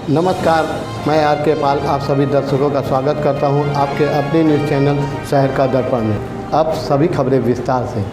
नमस्कार, मैं आर के पाल आप सभी दर्शकों का स्वागत करता हूं आपके अपने न्यूज़ चैनल शहर का दर्पण में। अब सभी खबरें विस्तार से।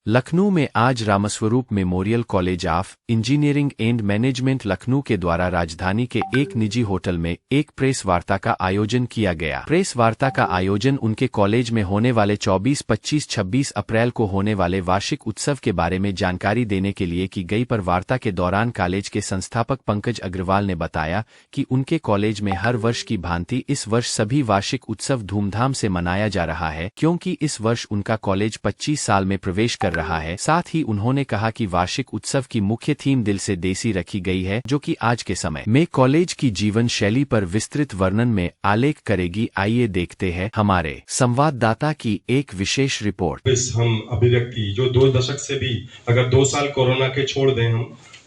लखनऊ में आज Ramswaroop memorial college of engineering and management Lucknow के द्वारा राजधानी के एक निजी होटल में एक प्रेस वार्ता का आयोजन किया गया। प्रेस वार्ता का आयोजन उनके कॉलेज में होने वाले 24, 25, 26 अप्रैल को होने वाले वार्षिक उत्सव के बारे में जानकारी देने के लिए की गई। पर वार्ता के दौरान कॉलेज के संस्थापक पंकज अग्रवाल ने बताया कि उनके कॉलेज में हर वर्ष की भांति इस वर्ष सभी वार्षिक उत्सव धूमधाम से मनाया जा रहा है, क्योंकि इस वर्ष उनका कॉलेज 25 साल में प्रवेश कर रहा है। साथ ही उन्होंने कहा कि वार्षिक उत्सव की मुख्य थीम दिल से देसी रखी गई है, जो कि आज के समय में कॉलेज की जीवन शैली पर विस्तृत वर्णन में आलेख करेगी। आइए देखते हैं हमारे संवाददाता की एक विशेष रिपोर्ट। हम अभिव्यक्ति जो 2 दशक से भी अगर 2 साल कोरोना के छोड़ दें हम,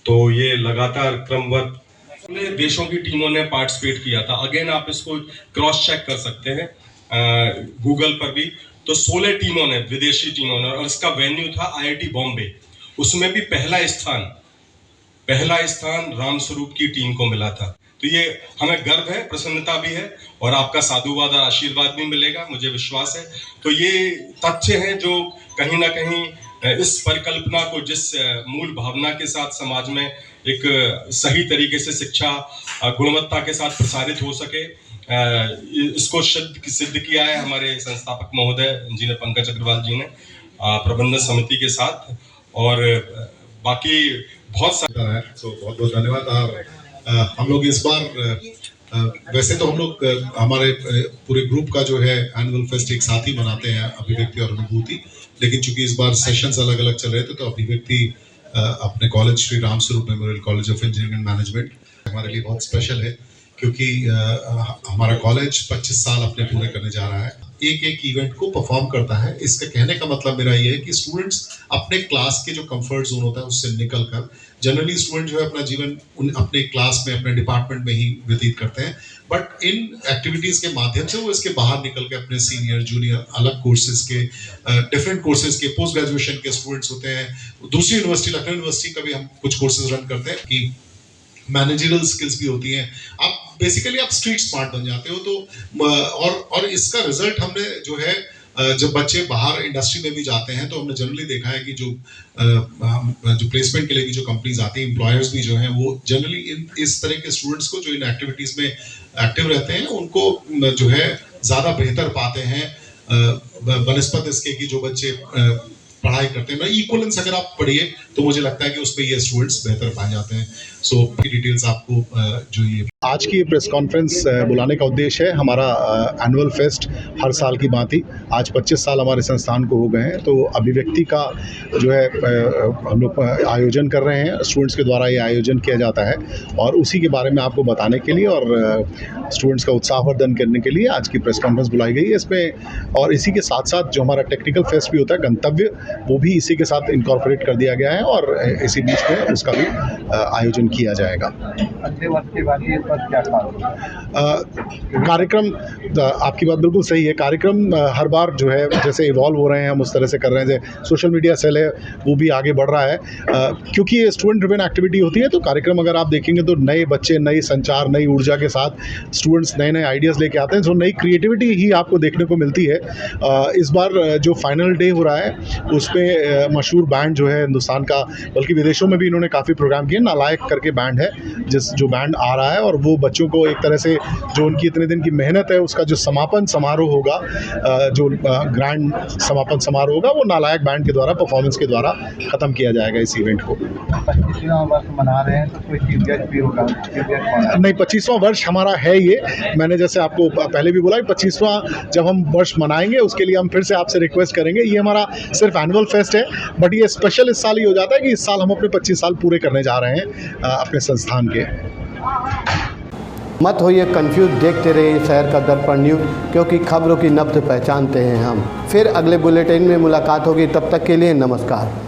तो ये लगातार क्रमवत देशों की टीमों ने पार्टिसिपेट किया था। अगेन आप इसको क्रॉस चेक कर सकते हैं गूगल पर भी। तो 16 टीमों ने, विदेशी टीमों ने, और इसका वेन्यू था IIT बॉम्बे। उसमें भी पहला स्थान रामस्वरूप की टीम को मिला था। तो ये हमें गर्व है, प्रसन्नता भी है, और आपका साधुवाद और आशीर्वाद भी मिलेगा, मुझे विश्वास है। तो ये तथ्य हैं जो कहीं ना कहीं इस परिकल्पना को, जिस मूल भावना के साथ समाज में एक सही तरीके से शिक्षा गुणवत्ता के साथ प्रसारित हो सके, इसको सिद्ध किया है हमारे संस्थापक महोदय इंजीनियर पंकज अग्रवाल जी ने प्रबंधन समिति के साथ। और बाकी बहुत सारा है। बहुत बहुत धन्यवाद। हम लोग इस बार वैसे तो हम लोग हमारे पूरे ग्रुप का जो है एनुअल फेस्ट एक साथ ही मनाते हैं, अभिव्यक्ति और अनुभूति। लेकिन चूंकि इस बार सेशंस अलग अलग चल रहे थे, तो अभिव्यक्ति अपने college Shri Ramswaroop memorial college of engineering and management हमारे लिए बहुत स्पेशल है, क्योंकि हमारा कॉलेज 25 साल अपने पूरे करने जा रहा है। एक एक इवेंट को परफॉर्म करता है। इसका कहने का मतलब मेरा ये है कि स्टूडेंट्स अपने क्लास के जो कंफर्ट जोन होता है उससे निकलकर, जनरली स्टूडेंट जो है अपना जीवन अपने क्लास में, अपने डिपार्टमेंट में ही व्यतीत करते हैं, बट इन एक्टिविटीज के माध्यम से वो इसके बाहर निकल के अपने सीनियर, जूनियर, अलग कोर्सेज के, डिफरेंट कोर्सेज के, पोस्ट ग्रेजुएशन के स्टूडेंट्स होते हैं। दूसरी यूनिवर्सिटी, लखनऊ यूनिवर्सिटी का भी हम कुछ कोर्सेज रन करते हैं कि मैनेजरल स्किल्स भी होती हैं। आप बेसिकली आप स्ट्रीट स्मार्ट बन जाते हो। तो और इसका रिजल्ट हमने जो है, जब बच्चे बाहर इंडस्ट्री में भी जाते हैं, तो हमने जनरली देखा है कि जो प्लेसमेंट के लिए भी जो कंपनीज आती हैं, एम्प्लॉयर्स भी जो हैं, वो जनरली इस तरह के स्टूडेंट्स को जो इन एक्टिविटीज में एक्टिव रहते हैं, उनको जो है ज़्यादा बेहतर पाते हैं बनस्पत इसके कि जो बच्चे पढ़ाई करते हैं। इक्वलेंस अगर आप पढ़िए तो मुझे लगता है कि उसमें ये स्टूडेंट्स बेहतर पाए जाते हैं। सो डिटेल्स आपको जो ये आज की प्रेस कॉन्फ्रेंस बुलाने का उद्देश्य है हमारा एनुअल फेस्ट। हर साल की भांति आज 25 साल हमारे संस्थान को हो गए हैं, तो अभिव्यक्ति का जो है हम लोग आयोजन कर रहे हैं। स्टूडेंट्स के द्वारा ये आयोजन किया जाता है, और उसी के बारे में आपको बताने के लिए और स्टूडेंट्स का उत्साहवर्धन करने के लिए आज की प्रेस कॉन्फ्रेंस बुलाई गई है इसमें। और इसी के साथ साथ जो हमारा टेक्निकल फेस्ट भी होता है, गंतव्य, वो भी इसी के साथ इनकॉर्पोरेट कर दिया गया है, और इसी बीच में उसका भी आयोजन किया जाएगा। अगले वर्ष के बाद ये पर क्या कार्यक्रम, आपकी बात बिल्कुल सही है। कार्यक्रम हर बार जो है जैसे इवॉल्व हो रहे हैं, हम उस तरह से कर रहे हैं। जैसे सोशल मीडिया सेल है, वो भी आगे बढ़ रहा है, क्योंकि ये स्टूडेंट ड्रिवन एक्टिविटी होती है। तो कार्यक्रम अगर आप देखेंगे तो नए बच्चे, नई संचार, नई ऊर्जा के साथ स्टूडेंट्स नए नए आइडियाज़ लेके आते हैं, जो नई क्रिएटिविटी ही आपको देखने को मिलती है। इस बार जो फाइनल डे हो रहा है, उसमें मशहूर बैंड जो है हिंदुस्तान का, बल्कि विदेशों में भी इन्होंने काफ़ी प्रोग्राम किए, नालायक करके बैंड है, जो बैंड आ रहा है, और वो बच्चों को एक तरह से जो उनकी इतने दिन की मेहनत है, उसका जो समापन समारोह होगा, जो ग्रैंड समापन समारोह होगा, वो नालायक बैंड के द्वारा, परफॉर्मेंस के द्वारा ख़त्म किया जाएगा इस इवेंट को। 25वां वर्ष मना रहे हैं, तो कोई चीफ गेस्ट भी होगा? नहीं, 25वां वर्ष हमारा है ये। मैंने जैसे आपको पहले भी बोला, 25वां जब हम वर्ष मनाएंगे, उसके लिए हम फिर से आपसे रिक्वेस्ट करेंगे। ये हमारा सिर्फ एनुअल फेस्ट है, बट ये स्पेशल इस साल ही हो जाता है कि इस साल हम अपने 25 साल पूरे करने जा रहे हैं अपने संस्थान के। मत होइए कंफ्यूज, देखते रहिए शहर का दर्पण न्यूज़, क्योंकि खबरों की नब्ज पहचानते हैं हम। फिर अगले बुलेटिन में मुलाकात होगी, तब तक के लिए नमस्कार।